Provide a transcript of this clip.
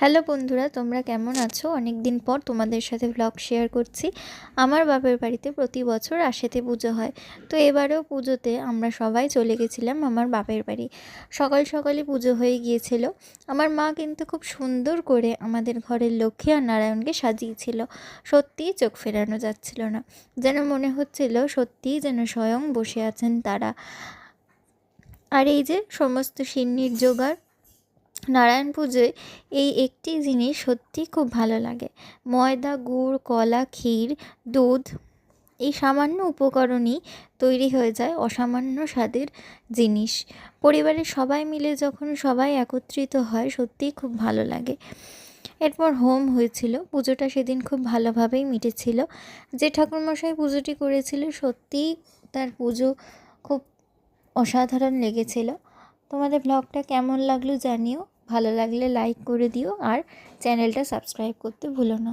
Hello বন্ধুরা, তোমরা কেমন আছো? অনেক দিন পর তোমাদের সাথে ব্লগ শেয়ার করছি। আমার বাপের বাড়িতে প্রতি বছর আশাতে পুজো হয়। তো এবারেও পুজোতে আমরা সবাই চলে গেছিলাম আমার বাপের বাড়ি। সকাল সকালই পুজো হয়ে গিয়েছিল। আমার মা কিন্তু খুব সুন্দর করে আমাদের ঘরের লক্ষ্মী আর নারায়ণকে সাজিয়েছিল। সত্যিই চোখ ফেরানো যাচ্ছিল না, যেন মনে হচ্ছিল সত্যিই যেন স্বয়ং বসে আছেন তারা। আর এই যে সমস্ত সিন্নির জোগাড়, নারায়ণ পুজোয় এই একটি জিনিস সত্যি খুব ভালো লাগে। ময়দা, গুড়, কলা, ক্ষীর, দুধ, এই সামান্য উপকরণই তৈরি হয়ে যায় অসামান্য স্বাদের জিনিস। পরিবারের সবাই মিলে যখন সবাই একত্রিত হয় সত্যিই খুব ভালো লাগে। এরপর হোম হয়েছিল। পুজোটা সেদিন খুব ভালোভাবেই মিটেছিল। যে ঠাকুরমশাই পুজোটি করেছিল সত্যিই তার পুজো খুব অসাধারণ লেগেছিল। তোমাদের ব্লগটা কেমন লাগলো জানিও। ভালো লাগলে লাইক করে দিও আর চ্যানেলটা সাবস্ক্রাইব করতে ভুলো না।